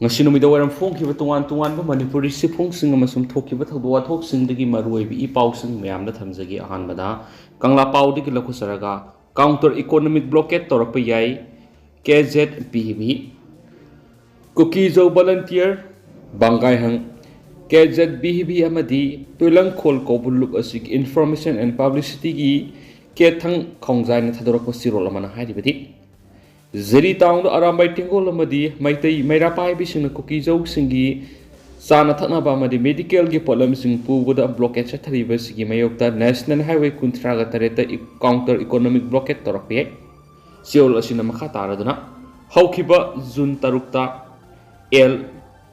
ngasi numida waram phongkiba tongan Manipuri sifungsing amasum thokiba thawdo wathoksingi maruibi I pausing mayamda thamjagi ahanbada kangla paudigi lakhusaraga counter economic blockade torakpa yai KZBB Cookies of volunteer Bangai hang KZBB amadi tulang khol kobuluk asik information and publicity gi kethang khongjai na thadorakpa sirol amana haidibadi Zeri town arambai tingol amadi maitai mairapai bising cookie jog singi sana thana ba amadi medical gi problem sing pubuda blockage thariba sigi mayokta national highway kuntraga tareta counter economic blockade torakpe siol asina makha taraduna haukiba June tarukta el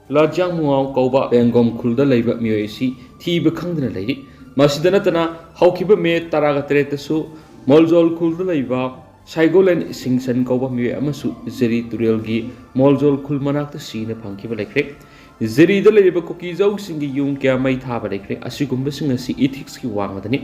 lajang muaw kauba bengom khulda leiba miyoisi thiba khangdana leiri masidana tana haukiba me taraga tareta su moljol khulda leiba Saigolen singsan kauba miwe amasu zeri turelgi moljol khulmanakta sina phangkiba lekre zeri da leba cookie jau singi yung kya mai thaba lekre asigumba singa si ethics ki wangmadani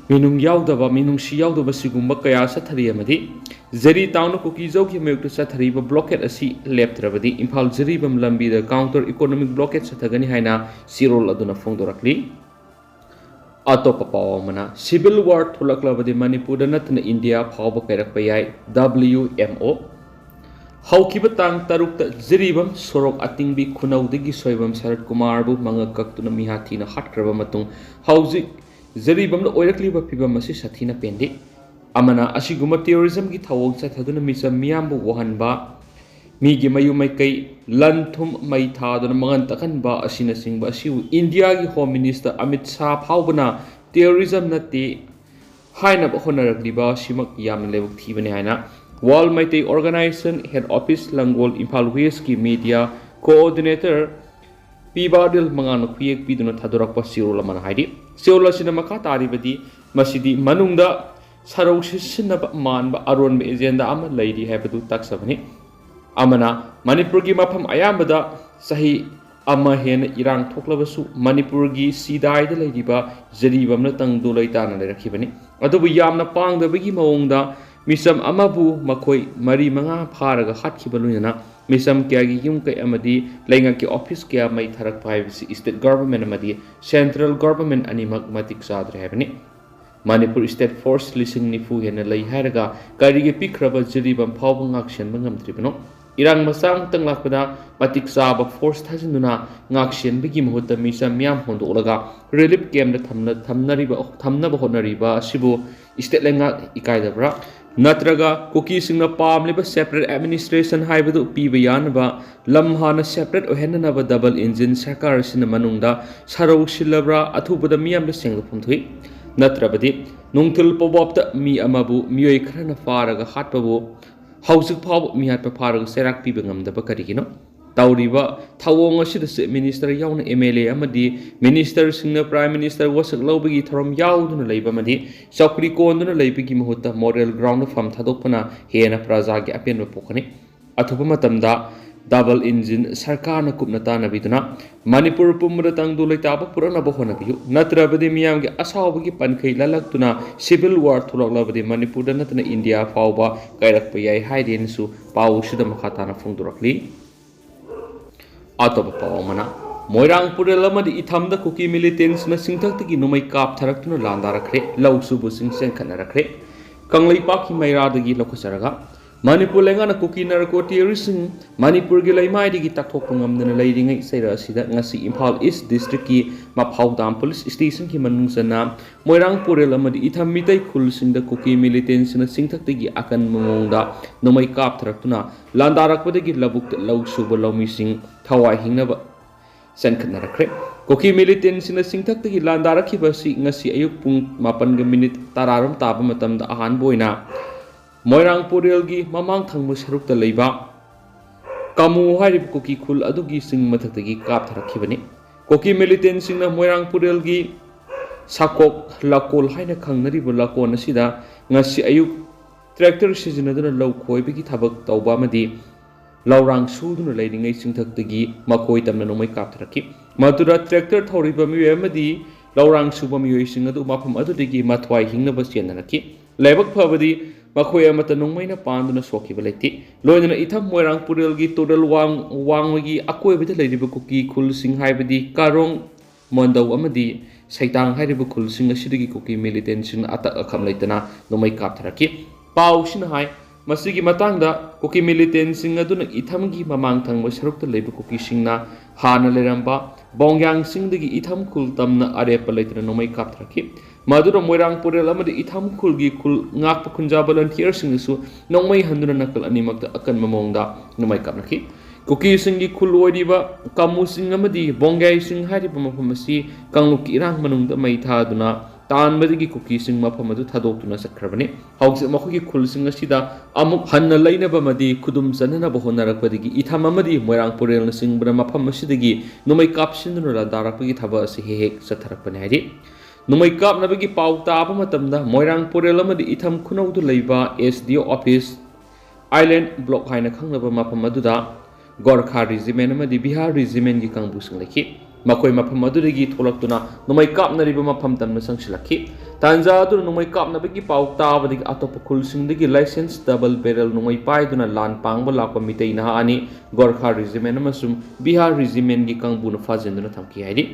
minung yaudaba minung si yaudaba sigumba kaya sa thari amadi zeri town cookie jau ki mayukta sa thari ba blockade asi leptrabadi imphal zeri bam lambi da counter economic blockade sa thagani haina sirol aduna phongdorakli Atop Phaoba Civil War thoklaklaba Manipur Nattana India Phaoba kairakpa yai WMO Haukiba tang tarukta ziribam sorok atingbi khunaudagi soibam Sarat Kumar bu manga kaktuna mihathina hatkraba matung hauzik ziribam na oirakliba phibam asi Sathina Pende amana asiguma terrorism gi thawong chathaduna misam miyambu wahanba migi mayu maikai lanthum mai thaduna mangan takan ba asina singba asiu India gi Home Minister Amit Shah Phaobana terrorism nati haina ba honarakliba simak yam lebuk thibani haina World Maitai Organization Head Office Langol Imphal West ki Media Coordinator Pibadil mangan khuyek piduna thadorakpa sirol man haidi seola sina makha taribadi masidi manungda sarau sisinaba manba aron agenda ama leidi habadu taksabani Amana Manipur gi mafam ayambada sahi ama hen irang thoklabasu Manipur gi sidai da leidiba jeribamna tangdu leitana lerakibani adubu yamna pangdabagi maongda misam amabu makoi mari manga pharaga hatkibaluna misam kya gi yum kai amadi lenga ki office kya mai tharak paibisi state government amadi central government animak matik sadre habani Manipur State Force lising nifu hena lei haraga kari gi pikraba jeribam Phaoba ngaksen bangam tribano Irang masang tanglakpada matik saba force thajinduna ngaksen bigi mahutta misa miam hondolaga relief camp na thamnaba honariba sibu state lenga ikaidabra natraga cookie singna pamliba separate administration haibadu piba yanaba lamhana separate ohenanaba double engine sarkar sina manungda sarau silabra athubada miam da sengda phumthui natrabadi nungthil pobopta mi amabu miyoi khrana faraga hatpabu Hausik Phaoba mihatpa pharaga serak piba ngamdaba karigino tawriba thawong asida minister yauna MLA amadi minister singna prime minister wasak lawbagi thorom yauduna leiba amadi chakri konduna leibagi mahutta moral ground fam thadokpana hena praja gi apenba pokhani athupa matamda double engine sarkar na kupna tanabiduna Manipur pumra tangdu leitaba purana bohona biu natrabadi miyam gi asawbagi pankhai lalaktuna civil war thoklaklaba Manipur Nattana India Phaoba kairakpa yai haiden su pau sida makhatana phongdorakli Atop Phaoba Moirang Purelamadi ithamda cookie militants na singthakti numai kap tharaktuna landarakre lausubu singsen khanarakre kanglai paki mairadagi lokasaraga Manipur lengana cookie narco terrorism Manipur gi laimai digi takthok ngamdana leiringai saira asida ngasi Imphal East District ki Phaodam Police Station ki manungsana Moirang Purel amadi itham mitai khulsingda cookie militants na singthakti akan mongda nomai kap tharaktuna landarakpadagi labuk lausuba laumising thawai hingnaba senkanarakre cookie militants na singthakti landarakibasi ngasi ayuk pung 8 tararam taba matamda ahan boina Moirang Purelgi mamang thangmu sarukta leiba kamu harib cookie khul adugi sing mathaktagi kap tharakhibani cookie militant singna Moirang Purelgi sakok lakol haina khangnari bu lakon asida ngasi ayuk tractor sizinaduna law khoibagi thabak tawba amadi lawrang suduna leiringai singthaktagi makoi tamna nomai kap tharakhi madura tractor thoriba mi amadi lawrang suba mi sing adu mafam adudigi mathwai hingnaba chenanaki lebak phabadi ꯃꯈꯣꯏ ꯑꯃꯠꯇ ꯅꯣꯡꯃꯩꯅ ꯄꯥꯟꯗꯨꯅ ꯁꯣꯛꯈꯤꯕ ꯂꯩꯇꯦ ꯂꯣꯏꯅꯅ ꯏꯊꯝ ꯃꯣꯏꯔꯥꯡ ꯄꯨꯔꯦꯜꯒꯤ ꯇꯣꯔꯦꯜ ꯋꯥꯡꯃꯒꯤ ꯑꯀꯣꯏꯕꯗ ꯂꯩꯔꯤꯕ cookie ꯈꯨꯜꯁꯤꯡ ꯍꯥꯏꯕꯗꯤ ꯀꯥꯔꯣꯡ ꯃꯣꯟꯗꯧ ꯑꯃꯗꯤ ꯁꯩꯇꯥꯡ ꯍꯥꯏꯔꯤꯕ ꯈꯨꯜꯁꯤꯡ ꯑꯁꯤꯗꯒꯤ ꯀꯨꯀꯤ ꯃꯤꯂꯤꯇꯦꯟꯁꯤꯡꯅ ꯑꯇꯛ ꯑꯈꯝ ꯂꯩꯇꯅ ꯅꯣꯡꯃꯩ ꯀꯥꯞꯊꯔꯛꯈꯤ ꯄꯥꯎꯁꯤꯅ ꯍꯥꯏ ꯃꯁꯤꯒꯤ ꯃꯇꯥꯡꯗ ꯀꯨꯀꯤ ꯃꯤꯂꯤꯇꯦꯟꯁꯤꯡ ꯑꯗꯨꯅ ꯏꯊꯝꯒꯤ ꯃꯃꯥꯡ ꯊꯪꯕ ꯁꯔꯨꯛꯇ ꯂꯩꯕ ꯀꯨꯀꯤꯁꯤꯡꯅ ꯍꯥꯟꯅ ꯂꯩꯔꯝꯕ ꯕꯣꯡꯌꯥꯡꯁꯤꯡꯗꯒꯤ ꯏꯊꯝ ꯈꯨꯜ ꯇꯝꯅ ꯑꯔꯦꯞꯄ ꯂꯩꯇꯅ ꯅꯣꯡꯃꯩ ꯀꯥꯞꯊꯔꯛꯈꯤ ꯃꯗꯨꯅ ꯃꯣꯏꯔꯥꯡ ꯄꯨꯔꯦꯜ ꯑꯃꯗꯤ ꯏꯊꯝ ꯈꯨꯜꯒꯤ ꯈꯨꯜ ꯉꯥꯛꯄ ꯈꯨꯟꯖꯥ ꯚꯣꯂꯟꯇꯤꯌꯔꯁꯤꯡꯅꯁꯨ ꯅꯣꯡꯃꯩ ꯍꯟꯗꯨꯅ ꯅꯥꯀꯜ ꯑꯅꯤꯃꯛꯇ ꯑꯀꯟꯕ ꯃꯑꯣꯡꯗ ꯅꯣꯡꯃꯩ ꯀꯥꯞꯅꯈꯤ ꯀꯨꯀꯤꯁꯤꯡꯒꯤ ꯈꯨꯜ ꯑꯣꯏꯔꯤꯕ ꯀꯥꯃꯨꯁꯤꯡ ꯑꯃꯗꯤ ꯕꯣꯡꯒꯥꯏꯁꯤꯡ ꯍꯥꯏꯔꯤꯕ ꯃꯐꯝ ꯑꯁꯤ ꯀꯥꯡꯂꯨꯞꯀꯤ ꯏꯔꯥꯡ ꯃꯅꯨꯡꯗ ꯃꯩ ꯊꯥꯗꯨꯅ तानबदगी कुकीसिंग मफम अदु थादोक्तुना चटखरबनी हौजिक मखोगी खुलसिंग असिदा अमुक हन्ना लैनबमदी खुदुम चननब होनरकपदगी इथम अमदी मोइरांग पुरेलना सिंगबना मफम असिदगी नुमै कापसिनदुना दारकपगी थबा असि हेक चथरकपनी हाइदि नुमै कापनबगी पाउ ताबा मतमदा मोइरांग पुरेल अमदी इथम खुनौदु लैबा एसडीओ ऑफिस आइलैंड ब्लॉक हाइना खंगनबा मफम अदुदा गोरखा रेजिमेंट अमदी बिहार रेजिमेंट की कांगबुसिंग लैखि मखोई मफम अदुदगी थोलक्तुना नुमै कापनरिबा मफम तमना संगसिलखि तांजा अदु नुमै कापनबगी पाउ ताबदगी अतोप खुलसिंगदगी लाइसेंस डबल बैरल नुमै पाइदुना लान पांगबा लापा मितै नहा अनि गोरखा रेजिमेंट अमसुम बिहार रेजिमेंट की कांगबुना फाजिंदुना थमखि हाइदि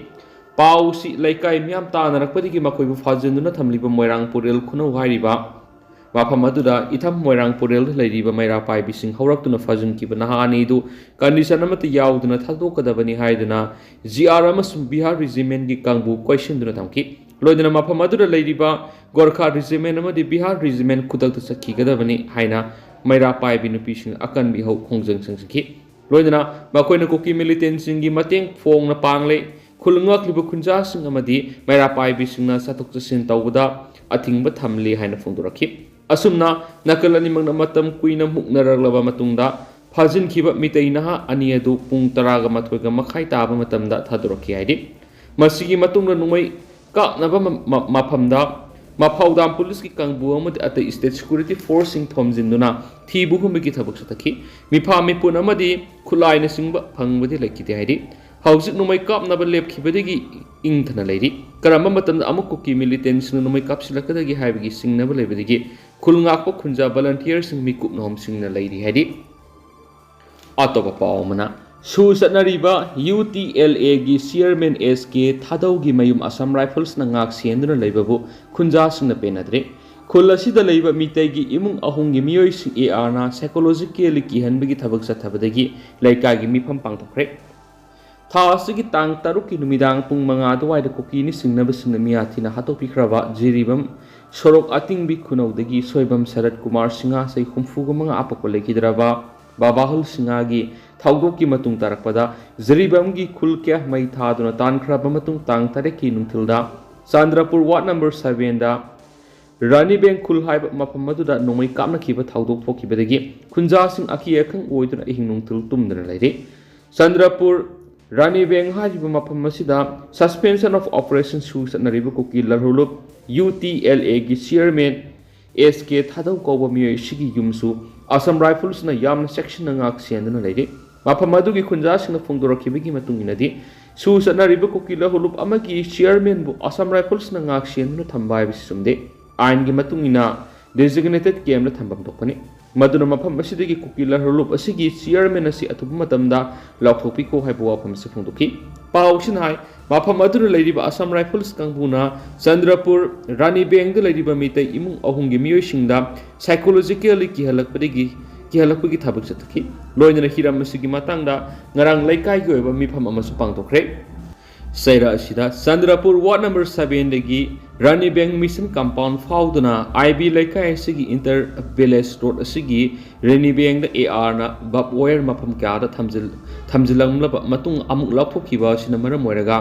पाउसी लैकाई म्याम तानरकपदगी मखोइबु फाजिंदुना थमलिबा मोइरांग पुरेल खुनौ हाइरिबा मफम अदुदा इथम मोइरांग पुरेल लैरिबा मैरा पाइबिसिंग हौरक्तुना फाजिंकिबा नहा अनिदु कंडीशन अमत याउदुना थादोकदबनी हाइदुना जीआर अमसुम बिहार रेजिमेंट की कांगबु क्वेश्चनदुना थमखि लोइदुना मफम अदुदा लैरिबा गोरखा रेजिमेंट अमदी बिहार रेजिमेंट खुदक्ता चखिगदबनी हाइना मैरा पाइबि नुपिसिंग अकनबि हौ खोंजंग संसखि लोइदुना मखोइना कुकी मिलिटेंटसिंग मतेंग फोंगना पांगले खुलंगक्लिबा खुंजासिंग अमदी मैरा पाइबिसिंगना चथोक चसिन तौबदा अथिंगबा थमली हाइना फोंदोरखि असुमना नकल अनिमंगना मतम कुइना मुक्नरगलबा मतुंगदा फाजिनखिबा मितै नहा अनि अदु पुंग 10 मखाई ताबा मतमदा थादोरखि हाइदि मसिगी मतुंगना नुमै कापनबा मफमदा मफौदाम पुलिस की कांगबु अमदि अतै स्टेट सिक्युरिटी फोर्सिंग थोमजिनदुना थीबु हुमगी थबक सतखि मिफा मिपुन अमदि खुलाइना सिंगबा फंगबदि लैखिते हाइदि हौजिक नुमै कापनबा लेपखिबदगी इंथना लैरि करम मतमदा अमुक कुकी मिलिटेंट्स नुमै कापसिलकदगी हाइबगी सिंगनबा लैबदगी खुलंगाकपा खुंजा वॉलंटियर सिंग मिकुप नोम सिंगना लैरि हाइदि अतोबा पावमना सु सतनरिबा UTLA की चेयरमैन SK थादौगी मयुम असम राइफल्स ना ngak सेंदुना लैबबु खुंजा सिंगना पेनद्रे खुल असिदा लैबा मितैगी इमुंग अहुंगी मियोय सिंग AR ना साइकोलॉजिकली किहनबगी थबक सथबदगी लैकागी मिफम पांगथोखरे थासगी तांग तरुकी नुमिदांग पुंग मंगा दवाइदा कुकीनी सिंगनबसिंगना मियाथिना हातोपिख्रबा जिरिबम सोरोक अतिंगबी खुनौदगी सोयबम शरद कुमार सिंगा सै हुमफुगा मंगा आपको लेखिद्रबा बाबाहुल सिंगागी थाउदोकी मतुंग तारकपदा जरिबमगी खुल क्या मई थादुना तानख्रबा मतुंग तांग तारेकी नुंथिलदा चांद्रपुर वार्ड नंबर 7 दा रानी बैंक खुल हाइब मफम मदुदा नोमै कामनखिबा थाउदोक थोखिबदगी खुंजासिंग अकी अखंग ओइदुना इहिंग नुंथिल तुमदुना लैरे चंद्रपुर रानी बैंक हाजिब मफम मसिदा सस्पेंशन ऑफ ऑपरेशन सु सनरिबा कुकी लरहुलुप UTLA की चेयरमैन SK थादौ कौबा मियोय सिगी युमसु असम राइफल्स ना यामना सेक्शन ना ngak सेंदुना लैरे मफम अदुगी खुंजासिंग फोंदोरखिबगी मतुंगिनदी सु सनरिबा कुकी लरहुलुप अमगी चेयरमैन बु असम राइफल्स ना ngak सेंदुना थंबाय बिसुमदे आइन की मतुंगिना डेजिग्नेटेड कैम्प ना थंबम दोकनी मदुना मफम असिदगी कुकी लरहुलुप असिगी चेयरमैन असि अथुब मतमदा लौथोपिको हाइबो वाफम से फोंदोखि पाउसिन हाय मफम अदुना लैरिबा असम राइफल्स कांगबुना चंद्रपुर रानी बैंक लैरिबा मितै इमुंग अहुंगी मियोयसिंगदा साइकोलॉजिकली किहलकपगी थबक चतखि लोइनना हिरम असिगी मातांगदा ngarang लैकाई की ओइबा मिफम अमसु पांगथोखरे सैरा असिदा चंद्रपुर वार्ड नंबर 7 दगी रानी बैंक मिशन कंपाउंड फाउदना IB लैकाई असिगी इंटर विलेज रोड असिगी रानी बैंक दा AR ना बब वायर मफम क्यादा थमजिलंगलब मतुंग अमुक लौथोखिबा सिना मरम ओइरगा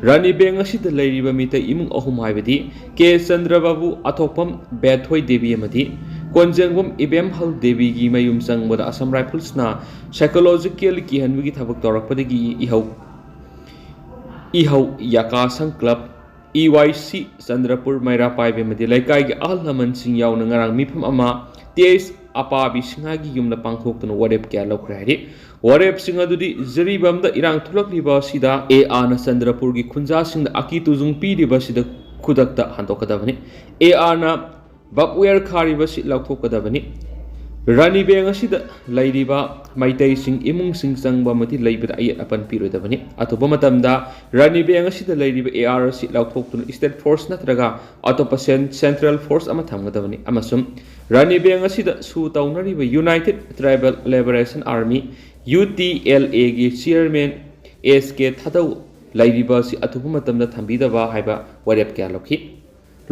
रानी बैंक असिदा लैरिबा मितै इमुंग अहुम हाइबदी के चंद्रबाबू अथोपम बेथोय देवी अमदी कोंजेंगबम इबेम हल देवी की मयुम संगबदा असम राइफल्स ना साइकोलॉजिकली किहनबगी थबक तौरकपदगी इहौ याकासंग क्लब EYC चंद्रपुर मैरा पाइबे मदि लैकाई की अहल लमन सिंग याउना ngarang मिफम अमा तेज अपाबी सिंगागी युमना पांगथोक्तुना वरेप क्या लौखरे हाइदि वरेप सिंग अदुदि जरिबमदा इरांग थुलक्लिबा सिदा AR ना चंद्रपुर की खुंजा सिंग अकी तुजुंग पीरिबा सिदा खुदक्ता हंतोकदबनी AR ना ꯕꯛꯋꯦꯌꯔ ꯈꯥꯔꯤꯕ ꯁꯤ ꯂꯧꯊꯣꯛꯀꯗꯕꯅꯤ ꯔꯥꯅꯤ ꯕꯦꯡ ꯑꯁꯤꯗ ꯂꯩꯔꯤꯕ ꯃꯩꯇꯩꯁꯤꯡ ꯏꯃꯨꯡꯁꯤꯡ ꯆꯪꯕ ꯑꯃꯗꯤ ꯂꯩꯕꯗ ꯑꯌꯦꯠ ꯑꯄꯟ ꯄꯤꯔꯣꯏꯗꯕꯅꯤ ꯑꯇꯣꯞꯄ ꯃꯇꯝꯗ ꯔꯥꯅꯤ ꯕꯦꯡ ꯑꯁꯤꯗ ꯂꯩꯔꯤꯕ AR ꯑꯁꯤ ꯂꯧꯊꯣꯛꯇꯨꯅ ꯁ꯭ꯇꯦꯠ ꯐꯣꯔꯁ ꯅꯠꯇ꯭ꯔꯒ ꯑꯇꯣꯞꯄ ꯁꯦꯟꯇ꯭ꯔꯦꯜ ꯐꯣꯔꯁ ꯑꯃ ꯊꯝꯒꯗꯕꯅꯤ ꯑꯃꯁꯨꯡ ꯔꯥꯅꯤ ꯕꯦꯡ ꯑꯁꯤꯗ ꯁꯨ ꯇꯧꯅꯔꯤꯕ United Tribal Liberation Army UTLA ꯒꯤ ꯆꯤꯌꯔꯃꯦꯟ SK ꯊꯥꯗꯧ ꯂꯩꯔꯤꯕ ꯑꯁꯤ ꯑꯊꯨꯕ ꯃꯇꯝꯗ ꯊꯝꯕꯤꯗꯕ ꯍꯥꯏꯕ ꯋꯥꯔꯦꯞ ꯀꯌꯥ ꯂꯧꯈꯤ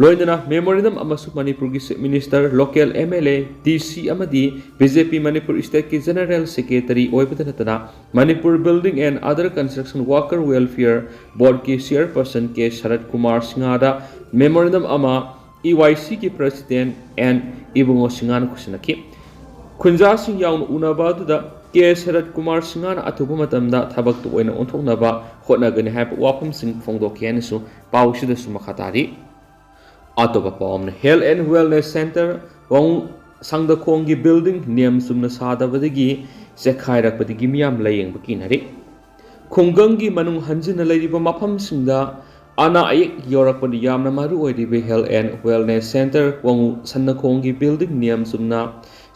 ꯂꯣꯏꯅꯅ ꯃꯦꯃꯣꯔꯦꯟꯗꯝ ꯑꯃꯁꯨꯡ ꯃꯅꯤꯄꯨꯔꯒꯤ chief minister local MLA DC ꯑꯃꯗꯤ BJP ꯃꯅꯤꯄꯨꯔ ꯁ꯭ꯇꯦꯠꯀꯤ ꯖꯦꯅꯔꯦꯜ ꯁꯦꯀ꯭ꯔꯦꯇꯔꯤ ꯑꯣꯏꯕꯇ ꯅꯠꯇꯅ Manipur Building and Other Construction Worker Welfare ꯕꯣꯔꯗꯀꯤ ꯆꯤꯌꯔꯄꯔꯁꯟ K ꯁꯔꯠ ꯀꯨꯃꯥꯔ ꯁꯤꯡꯍꯗ ꯃꯦꯃꯣꯔꯦꯟꯗꯝ ꯑꯃ EYC ꯒꯤ ꯄ꯭ꯔꯦꯁꯤꯗꯦꯟꯠ ꯑꯦꯟ ꯏꯕꯨꯡꯉꯣ ꯁꯤꯡꯍꯅ ꯈꯨꯠꯁꯤꯟꯅꯈꯤ ꯈꯨꯟꯖꯥꯁꯤꯡ ꯌꯥꯎꯅ ꯎꯅꯕ ꯑꯗꯨꯗ K ꯁꯔꯠ ꯀꯨꯃꯥꯔ ꯁꯤꯡꯍꯅ ꯑꯊꯨꯕ ꯃꯇꯝꯗ ꯊꯕꯛꯇꯨ ꯑꯣꯏꯅ ꯑꯣꯟꯊꯣꯛꯅꯕ ꯍꯣꯠꯅꯒꯅꯤ ꯍꯥꯏꯕ ꯋꯥꯐꯝꯁꯤꯡ ꯐꯣꯡꯗꯣꯛꯈꯤ ꯍꯥꯏꯅꯁꯨ ꯄꯥꯎꯁꯤꯗꯁꯨ ꯃꯈꯥ ꯇꯥꯔꯤ ꯑꯇꯣꯞꯄ ꯄꯥꯎ ꯑꯃꯅ ꯍꯦꯜꯊ ꯑꯦꯟड ꯋꯦꯜꯅꯦꯁ ꯁꯦꯟꯇꯔ ꯋꯥꯡꯉꯨ ꯁꯪꯗꯈꯣꯡꯒꯤ ꯕꯤꯜꯗꯤꯡ ꯅꯤꯌꯝ ꯆꯨꯝꯅ ꯁꯥꯗꯕꯗꯒꯤ ꯆꯦꯛꯈꯥꯏꯔꯛꯄꯗꯒꯤ ꯃꯤꯌꯥꯝ ꯂꯥꯌꯦꯡꯕ ꯀꯤꯅꯔꯤ ꯈꯨꯡꯒꯪꯒꯤ ꯃꯅꯨꯡ ꯍꯟꯖꯤꯟꯅ ꯂꯩꯔꯤꯕ ꯃꯐꯝꯁꯤꯡꯗ ꯑꯅꯥ ꯑꯌꯦꯛ ꯌꯧꯔꯛꯄꯗ ꯌꯥꯝꯅ ꯃꯔꯨꯑꯣꯏꯔꯤꯕ ꯍꯦꯜꯊ ꯑꯦꯟड ꯋꯦꯜꯅꯦꯁ ꯁꯦꯟꯇꯔ ꯋꯥꯡꯉꯨ ꯁꯟꯅꯈꯣꯡꯒꯤ ꯕꯤꯜꯗꯤꯡ ꯅꯤꯌꯝ ꯆꯨꯝꯅ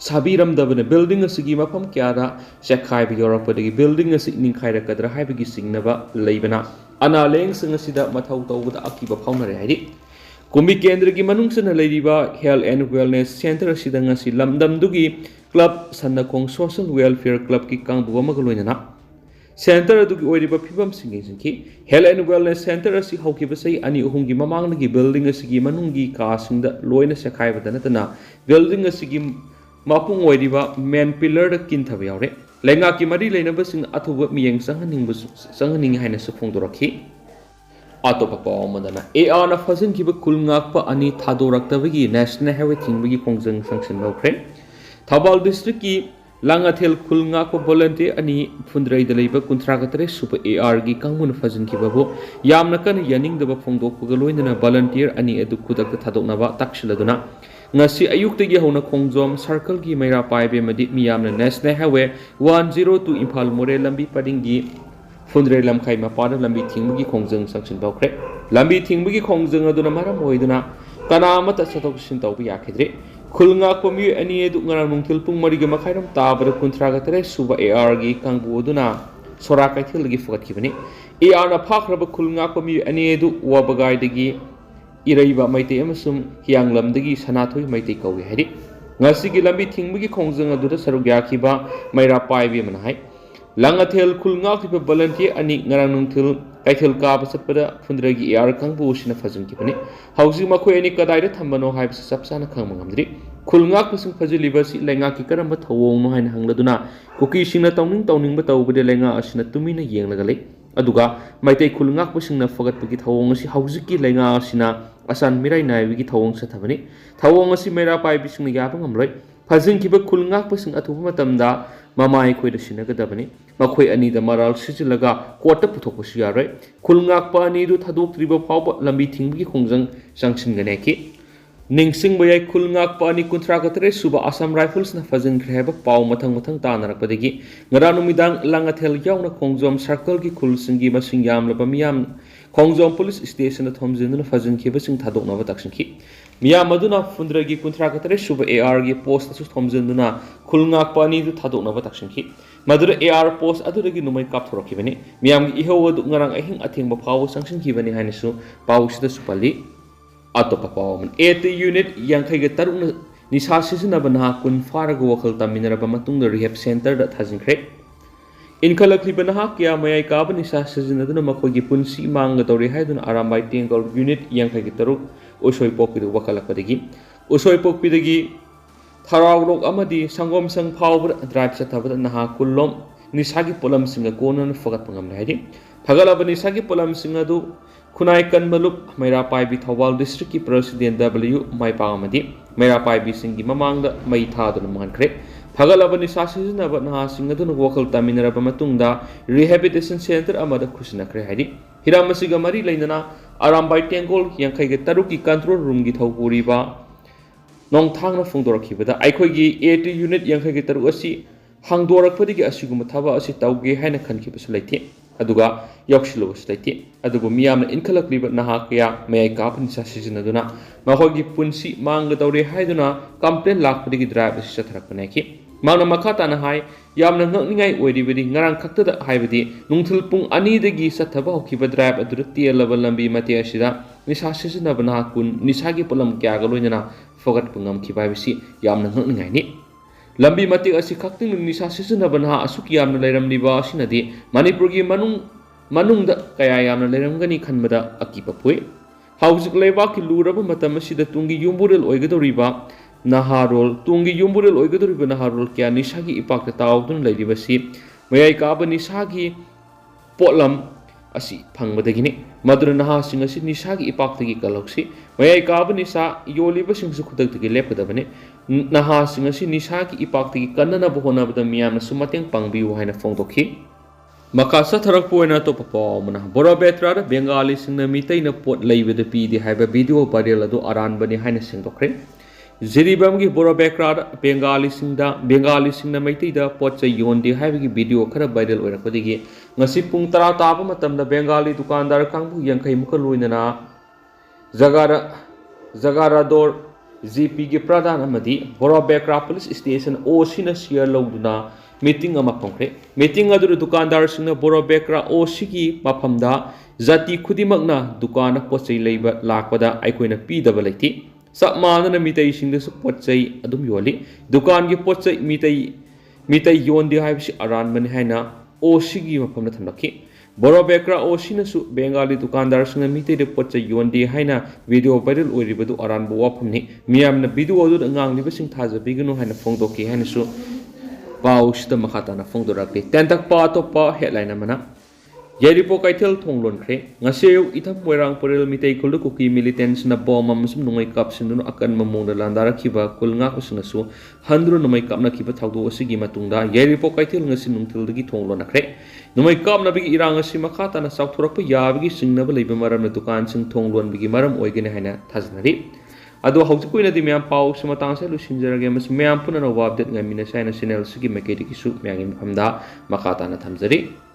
ꯁꯥꯕꯤꯔꯝꯗꯕꯅ ꯕꯤꯜꯗꯤꯡ ꯑꯁꯤꯒꯤ ꯃꯐꯝ ꯀꯌꯥꯗ ꯆꯦꯛꯈꯥꯏꯕ ꯌꯧꯔꯛꯄꯗꯒꯤ ꯕꯤꯜꯗꯤꯡ ꯑꯁꯤ ꯅꯤꯡꯈꯥꯏꯔꯛꯀꯗ꯭ꯔꯥ ꯍꯥꯏꯕꯒꯤ ꯆꯤꯡꯅꯕ ꯂꯩꯕꯅ ꯑꯅꯥ ꯂꯥꯌꯦꯡꯁꯪ ꯑꯁꯤꯗ ꯃꯊꯧ ꯇꯧꯕꯗ ꯑꯀꯤꯕ ꯐꯥꯎꯅꯔꯦ ꯍꯥꯏꯔꯤ ꯀꯨꯝꯕꯤ ꯀꯦꯟꯗ꯭ꯔꯒꯤ ꯃꯅꯨꯡꯆꯟꯅ ꯂꯩꯔꯤꯕ ꯍꯦꯜꯊ ꯑꯦꯟड ꯋꯦꯜꯅꯦꯁ ꯁꯦꯟꯇꯔ ꯑꯁꯤꯗ ꯉꯁꯤ ꯂꯝꯗꯝꯗꯨꯒꯤ ꯀ꯭ꯂꯕ ꯁꯟꯅꯈꯣꯡ ꯁꯣꯁꯤꯌꯦꯜ ꯋꯦꯜꯐꯤꯌꯔ ꯀ꯭ꯂꯕꯀꯤ ꯀꯥꯡꯕꯨ ꯑꯃꯒ ꯂꯣꯏꯅꯅ ꯁꯦꯟꯇꯔ ꯑꯗꯨꯒꯤ ꯑꯣꯏꯔꯤꯕ ꯐꯤꯕꯝꯁꯤꯡ ꯌꯦꯡꯁꯤꯟꯈꯤ ꯍꯦꯜꯊ ꯑꯦꯟड ꯋꯦꯜꯅꯦꯁ ꯁꯦꯟꯇꯔ ꯑꯁꯤ ꯍꯧꯈꯤꯕ ꯆꯍꯤ 2-3ꯒꯤ ꯃꯃꯥꯡꯗꯒꯤ ꯕꯤꯜꯗꯤꯡ ꯑꯁꯤꯒꯤ ꯃꯅꯨꯡꯒꯤ ꯀꯥꯁꯤꯡꯗ ꯂꯣꯏꯅ ꯆꯦꯛꯈꯥꯏꯕꯗ ꯅꯠꯇꯅ ꯕꯤꯜꯗꯤꯡ ꯑꯁꯤꯒꯤ ꯃꯄꯨꯡ ꯑꯣꯏꯔꯤꯕ ꯃꯦꯟ ꯄꯤꯂꯔꯗ ꯀꯤꯟꯊꯕ ꯌꯥꯎꯔꯦ ꯂꯩꯉꯥꯛꯀꯤ ꯃꯔꯤ ꯂꯩꯅꯕꯁꯤꯡꯅ ꯑꯊꯨꯕ ꯃꯤꯠꯌꯦꯡ ꯆꯪꯍꯟꯅꯤꯡꯉꯤ ꯍꯥꯏꯅꯁꯨ ꯐꯣꯡꯗꯣꯔꯛꯈꯤ ꯑꯇꯣꯞꯄ ꯄꯥꯎ ꯑꯃꯗꯅ ARꯅ ꯐꯥꯖꯤꯟꯈꯤꯕ ꯈꯨꯜ ꯉꯥꯛꯄ 2 ꯊꯥꯗꯣꯔꯛꯇꯕꯒꯤ ꯅꯦꯁꯅꯦꯜ ꯍꯥꯏꯋꯦ ꯊꯤꯡꯕꯒꯤ ꯈꯣꯡꯖꯪ ꯁꯪꯁꯟ ꯂꯧꯈ꯭ꯔꯦ ꯊꯧꯕꯥꯜ ꯗꯤꯁꯇ꯭ꯔꯤꯛꯀꯤ ꯂꯥꯡꯉꯊꯦꯜ ꯈꯨꯜ ꯉꯥꯛꯄ ꯚꯣꯂꯟꯇꯤꯌꯔ 2 ꯐꯨꯟꯗ꯭ꯔꯩꯗ ꯂꯩꯕ 39 ꯁꯨꯕ ARꯒꯤ ꯀꯥꯡꯕꯨꯅ ꯐꯥꯖꯤꯟꯈꯤꯕꯕꯨ ꯌꯥꯝꯅ ꯀꯟꯅ ꯌꯥꯅꯤꯡꯗꯕ ꯐꯣꯡꯗꯣꯛꯄꯒ ꯂꯣꯏꯅꯅ ꯚꯣꯂꯟꯇꯤꯌꯔ 2 ꯑꯗꯨ ꯈꯨꯗꯛꯇ ꯊꯥꯗꯣꯛꯅꯕ ꯇꯛꯁꯤꯜꯂꯗꯨꯅ ꯉꯁꯤ ꯑꯌꯨꯛꯇꯒꯤ ꯍꯧꯅ ꯈꯣꯡꯖꯣꯝ ꯁꯔꯀꯜꯒꯤ ꯃꯩꯔꯥ ꯄꯥꯏꯕꯤ ꯑꯃꯗꯤ ꯃꯤꯌꯥꯝꯅ ꯅꯦꯁꯅꯦꯜ ꯍꯥꯏꯋꯦ 102 ꯏꯝꯐꯥꯜ ꯃꯣꯔꯦ ꯂꯝꯕꯤ ꯄꯔꯤꯡꯒꯤ ꯐꯨꯟꯗ꯭ꯔꯩ ꯂꯝꯈꯥꯏ ꯃꯄꯥꯗ ꯂꯝꯕꯤ ꯊꯤꯡꯕꯒꯤ ꯈꯣꯡꯖꯪ ꯁꯪꯁꯤꯟ ꯇꯧꯈ꯭ꯔꯦ ꯂꯝꯕꯤ ꯊꯤꯡꯕꯒꯤ ꯈꯣꯡꯖꯪ ꯑꯗꯨꯅ ꯃꯔꯝ ꯑꯣꯏꯗꯨꯅ ꯀꯅꯥ ꯑꯃꯠꯇ ꯆꯠꯊꯣꯛ ꯆꯠꯁꯤꯟ ꯇꯧꯕ ꯌꯥꯈꯤꯗ꯭ꯔꯦ ꯈꯨꯜ ꯉꯥꯛꯄ ꯃꯤꯑꯣꯏ 2 ꯑꯗꯨ ꯉꯔꯥꯡ ꯅꯨꯡꯊꯤꯜ ꯄꯨꯡ 4:30 ꯇꯥꯕꯗ 39 ꯁꯨꯕ ARꯒꯤ ꯀꯥꯡꯕꯨ ꯑꯗꯨꯅ ꯁꯣꯔꯥ ꯀꯩꯊꯦꯜꯗꯒꯤ ꯐꯨꯒꯠꯈꯤꯕꯅꯤ ARꯅ ꯐꯥꯈ꯭ꯔꯕ ꯈꯨꯜ ꯉꯥꯛꯄ ꯃꯤꯑꯣꯏ 2 ꯑꯗꯨ ꯋꯥꯕꯒꯥꯏꯗꯒꯤ ꯏꯔꯩꯕ ꯃꯩꯇꯩ ꯑꯃꯁꯨꯡ ꯍꯤꯌꯥꯡꯂꯝꯗꯒꯤ ꯁꯅꯥꯊꯣꯏ ꯃꯩꯇꯩ ꯀꯧꯏ ꯍꯥꯏꯔꯤ ꯉꯁꯤꯒꯤ ꯂꯝꯕꯤ ꯊꯤꯡꯕꯒꯤ ꯈꯣꯡꯖꯪ ꯑꯗꯨꯗ ꯁꯔꯨꯛ ꯌꯥꯈꯤꯕ ꯃꯩꯔꯥ ꯄꯥꯏꯕꯤ ꯑꯃꯅ ꯍꯥꯏ ꯂꯥꯡꯉꯊꯦꯜ ꯈꯨꯜ ꯉꯥꯛꯂꯤꯕ ꯚꯣꯂꯟꯇꯤꯌꯔ 2 ꯉꯔꯥꯡ ꯅꯨꯡꯊꯤꯜ ꯀꯩꯊꯦꯜ ꯀꯥꯕ ꯆꯠꯄꯗ ꯐꯨꯟꯗ꯭ꯔꯩꯒꯤ AR ꯀꯥꯡꯕꯨ ꯑꯁꯤꯅ ꯐꯥꯖꯤꯟꯈꯤꯕꯅꯤ ꯍꯧꯖꯤꯛ ꯃꯈꯣꯏ 2 ꯀꯗꯥꯏꯗ ꯊꯝꯕꯅꯣ ꯍꯥꯏꯕꯁꯤ ꯆꯞ ꯆꯥꯅ ꯈꯪꯕ ꯉꯝꯗ꯭ꯔꯤ ꯈꯨꯜ ꯉꯥꯛꯄꯁꯤꯡ ꯐꯥꯖꯤꯜꯂꯤꯕ ꯑꯁꯤ ꯂꯩꯉꯥꯛꯀꯤ ꯀꯔꯝꯕ ꯊꯧꯑꯣꯡꯅꯣ ꯍꯥꯏꯅ ꯍꯪꯂꯗꯨꯅ ꯀꯨꯀꯤꯁꯤꯡꯅ ꯇꯧꯅꯤꯡꯕ ꯇꯧꯕꯗꯤ ꯂꯩꯉꯥꯛ ꯑꯁꯤꯅ ꯇꯨꯃꯤꯟꯅ ꯌꯦꯡꯂꯒ ꯂꯩ ꯑꯗꯨꯒ ꯃꯩꯇꯩ ꯈꯨꯜ ꯉꯥꯛꯄꯁꯤꯡꯅ ꯐꯒꯠꯄꯒꯤ ꯊꯧꯑꯣꯡ ꯑꯁꯤ ꯍꯧꯖꯤꯛꯀꯤ ꯂꯩꯉꯥꯛ ꯑꯁꯤꯅ ꯑꯁꯥꯟ ꯃꯤꯔꯥꯏ ꯅꯥꯏꯕꯒꯤ ꯊꯧꯑꯣꯡ ꯆꯠꯊꯕꯅꯤ ꯊꯧꯑꯣꯡ ꯑꯁꯤ ꯃꯩꯔꯥ ꯄꯥꯏꯕꯤꯁꯤꯡꯅ ꯌꯥꯕ ꯉꯝꯂꯣꯏ ꯐꯥꯖꯤꯟꯈꯤꯕ ꯈꯨꯜ ꯉꯥꯛꯄꯁꯤꯡ ꯑꯊꯨꯕ ꯃꯇꯝꯗ ꯃꯃꯥ ꯑꯩꯈꯣꯏꯗ ꯁꯤꯟꯅꯒꯗꯕꯅꯤ ꯃꯈꯣꯏ 2ꯗ ꯃꯔꯥꯜ ꯁꯤꯖꯤꯜꯂꯒ ꯀꯣꯔꯠꯇ ꯄꯨꯊꯣꯛꯄꯁꯨ ꯌꯥꯔꯣꯏ ꯈꯨꯜ ꯉꯥꯛꯄ 2 ꯑꯗꯨ ꯊꯥꯗꯣꯛꯇ꯭ꯔꯤꯕ ꯐꯥꯎꯕ ꯂꯝꯕꯤ ꯊꯤꯡꯕꯒꯤ ꯈꯣꯡꯖꯪ ꯆꯪꯁꯤꯟꯒꯅꯤ ꯍꯥꯏꯈꯤ ꯅꯤꯡꯁꯤꯡꯕ ꯌꯥꯏ ꯈꯨꯜ ꯉꯥꯛꯄ 2 39 ꯁꯨꯕ ꯑꯁꯥꯝ ꯔꯥꯏꯐꯜꯁꯅ ꯐꯥꯖꯤꯟꯈ꯭ꯔꯦ ꯍꯥꯏꯕ ꯄꯥꯎ ꯃꯊꯪ ꯇꯥꯅꯔꯛꯄꯗꯒꯤ ꯉꯔꯥꯡ ꯅꯨꯃꯤꯗꯥꯡ ꯂꯥꯡꯉꯊꯦꯜ ꯌꯥꯎꯅ ꯈꯣꯡꯖꯣꯝ ꯁꯔꯀꯜꯒꯤ ꯈꯨꯜꯁꯤꯡꯒꯤ ꯃꯁꯤꯡ ꯌꯥꯝꯂꯕ ꯃꯤꯌꯥꯝ ꯈꯣꯡꯖꯣꯝ ꯄꯨꯂꯤꯁ ꯁ꯭ꯇꯦꯁꯟꯗ ꯊꯣꯝꯖꯤꯟꯗꯨꯅ ꯐꯥꯖꯤꯟꯈꯤꯕꯁꯤꯡ ꯊꯥꯗꯣꯛꯅꯕ ꯇꯛꯁꯤꯟꯈꯤ ꯃꯤꯌꯥꯝ ꯑꯗꯨꯅ ꯐꯨꯟꯗ꯭ꯔꯩꯒꯤ 39 ꯁꯨꯕ ARꯒꯤ ꯄꯣꯁꯇꯁꯨ ꯊꯣꯝꯖꯤꯟꯗꯨꯅ ꯈꯨꯜ ꯉꯥꯛꯄ 2 ꯑꯗꯨ ꯊꯥꯗꯣꯛꯅꯕ ꯇꯛꯁꯤꯟꯈꯤ ꯃꯗꯨꯗ AR ꯄꯣꯁ ꯑꯗꯨꯗꯒꯤ ꯅꯣꯡꯃꯩ ꯀꯥꯞꯊꯣꯔꯛꯈꯤꯕꯅꯤ ꯃꯤꯌꯥꯝꯒꯤ ꯏꯍꯧ ꯑꯗꯨ ꯉꯔꯥꯡ ꯑꯍꯤꯡ ꯑꯊꯦꯡꯕ ꯐꯥꯎꯕ ꯆꯪꯁꯤꯟꯈꯤꯕꯅꯤ ꯍꯥꯏꯅꯁꯨ ꯄꯥꯎꯁꯤꯗꯁꯨ ꯄꯜꯂꯤ ꯑꯇꯣꯞꯄ ꯄꯥꯎ ꯑꯃꯅ AT ꯌꯨꯅꯤꯠ 53ꯅ ꯅꯤꯁꯥ ꯁꯤꯖꯤꯟꯅꯕ ꯅꯍꯥ 10 ꯐꯥꯔꯒ ꯋꯥꯈꯜ ꯇꯝꯃꯤꯟꯅꯔꯕ ꯃꯇꯨꯡꯗ ꯔꯤꯍꯦꯕ ꯁꯦꯟꯇꯔꯗ ꯊꯥꯖꯤꯟꯈ꯭ꯔꯦ ꯏꯟꯈꯠꯂꯛꯂꯤꯕ ꯅꯍꯥ ꯀꯌꯥ ꯃꯌꯥꯏ ꯀꯥꯕ ꯅꯤꯁꯥ ꯁꯤꯖꯤꯟꯅꯗꯨꯅ ꯃꯈꯣꯏꯒꯤ ꯄꯨꯟꯁꯤ ꯃꯥꯡꯒꯗꯧꯔꯦ ꯍꯥꯏꯗꯨꯅ ꯑꯔꯥꯝꯕꯥꯏ ꯇꯦꯡꯒꯣꯜ ꯌꯨꯅꯤꯠ 53 ꯎꯁꯣꯏꯄꯣꯛꯄꯤꯗ ꯋꯥꯀꯠꯂꯛꯄꯗꯒꯤ ꯎꯁꯣꯏꯄꯣꯛꯄꯤꯗꯒꯤ ꯊꯔꯥꯎꯔꯣꯛ ꯑꯃꯗꯤ ꯁꯪꯒꯣꯝꯁꯪ ꯐꯥꯎꯕꯗ ꯗ꯭ꯔꯥꯏꯕ ꯆꯠꯊꯕꯗ ꯅꯍꯥ 10 ꯅꯤꯁꯥꯒꯤ ꯄꯣꯠꯂꯝꯁꯤꯡꯒ ꯀꯣꯟꯅꯅ ꯐꯒꯠꯄ ꯉꯝꯂꯦ ꯍꯥꯏꯔꯤ ꯐꯒꯠꯂꯕ ꯅꯤꯁꯥꯒꯤ ꯄꯣꯠꯂꯝꯁꯤꯡ ꯑꯗꯨ ꯈꯨꯟꯅꯥꯏ ꯀꯟꯕ ꯂꯨꯞ ꯃꯩꯔꯥ ꯄꯥꯏꯕꯤ ꯊꯧꯕꯥꯜ ꯗꯤꯁꯇ꯭ꯔꯤꯛꯀꯤ ꯄ꯭ꯔꯁꯤꯗꯦꯟꯠ W ꯃꯥꯏꯄꯥꯛ ꯑꯃꯗꯤ ꯃꯩꯔꯥ ꯄꯥꯏꯕꯤꯁꯤꯡꯒꯤ ꯃꯃꯥꯡꯗ ꯃꯩ ꯊꯥꯗꯨꯅ ꯃꯥꯡꯈ꯭ꯔꯦ ꯐꯒꯠꯂꯕ ꯅꯤꯁꯥ ꯁꯤꯖꯤꯟꯅꯕ ꯅꯍꯥꯁꯤꯡ ꯑꯗꯨꯅ ꯋꯥꯈꯜ ꯇꯥꯃꯤꯟꯅꯔꯕ ꯃꯇꯨꯡꯗ ꯔꯤꯍꯦꯕꯤꯂꯤꯇꯦꯁꯟ ꯁꯦꯟꯇꯔ ꯑꯃꯗ ꯈꯨꯠꯁꯤꯟꯅꯈ꯭ꯔꯦ ꯍꯥꯏꯔꯤ ꯍꯤꯔꯝ ꯑꯁꯤꯒ ꯃꯔꯤ ꯂꯩꯅꯅ ꯑꯔꯥꯝꯕꯥꯏ ꯇꯦꯡꯒꯣꯜ 53ꯒꯤ ꯀꯟꯇ꯭ꯔꯣꯜ ꯔꯨꯝꯒꯤ ꯊꯧꯄꯨꯔꯤꯕ ꯅꯣꯡꯊꯥꯡꯅ ꯐꯣꯡꯗꯣꯔꯛꯈꯤꯕꯗ ꯑꯩꯈꯣꯏꯒꯤ AT ꯌꯨꯅꯤꯠ 53 ꯑꯁꯤ ꯍꯥꯡꯗꯣꯔꯛꯄꯗꯒꯤ ꯑꯁꯤꯒꯨꯝꯕ ꯊꯕꯛ ꯑꯁꯤ ꯇꯧꯒꯦ ꯍꯥꯏꯅ ꯈꯟꯈꯤꯕꯁꯨ ꯂꯩꯇꯦ aduga yauksilubus laiti adubu miyamna inkhalakliba naha kaya mayai kapa nisa sizinaduna mahogi punsi manga tawre haiduna complaint lakpadigi drive asi satharakpane ki Mana makata na hai yamna ngakningai oiribadi ngarang khaktada haibadi nungthil pung ani dagi sathaba hokiba drive adura tielaba lambi mate asida nisa sizinaba na kun nisagi polam kya ga loinana fogat pungam khibaibisi yamna ngakningai ni lambi mate asi khakting nisa sizinaba na asuk yamna leiramliba asinadi manipurgi manungda kaya yamna leiramgani khanbada akipa pui haujik leibaki luraba matam asida tungi yumburel oigadoriba Naharol tungi yumburel oigadoriba naharol kya nisagi ipakta taudun leiribasi mayai kaba nisagi potlam asi phangbadagini madura naha sing asi nisagi ipaktagi kaloksi mayai kaba nisa yoliba singsu khudagtagi lepkadabane naha sing asi nisagi ipaktagi kannana bohonabada miyamna sumateng pangbiu haina phongdokhi Makasa tharak poina to papa mana borobetra bengali singna mitai na pot leibada pidi haiba video parel adu aran bani haina singdokre Ziribam ki borobekra bengali singna maitai da potcha yondi haibi video khara viral oirakpadigi ngasi pung tara taba matamda bengali dukandar kangbu yangkai muka loinana zagara dor GP ki pradhan amadi borobekra police station OC na share lawduna meeting ama pongkre meeting adu dukandar singna borobekra OC ki maphamda jati khudimakna dukana potchai leiba lakpada aikoina pidaba laiti Sab mana mitai sing da potchai adum yoli dukan gi potchai mitai yondi haibsi aran mani haina OC gi mafamna thamlaki borobekra OC na su bengali dukandar sing mitai de potchai yondi haina video viral oiribadu aran bu wafamni miyamna video du ngang liba sing thaja bigunu haina phongdoki haina su paus da makhata na phongdorakli tentak pa to pa headline mana Yeripo kaitel thonglon kre ngaseu itham moirang porel mitai khuldu kuki militants na bom amasum nungai kap sindunu akan mamongda landara khiba kulnga kusna su handru numai kap na khiba thawdo asigi matungda yeripo kaitel ngasi nungthil dagi thonglon kre numai kap na bigi irang asi makhata na sauthorak pa yabigi singna ba leiba maram na dukan sing thonglon bigi maram oigene haina thajnari ado haujukuina di myam pau sumatang sa lusinjarage mas myam punana wabdet ngamina saina channel sigi mekedi kisu myangim phamda makhata na thamjari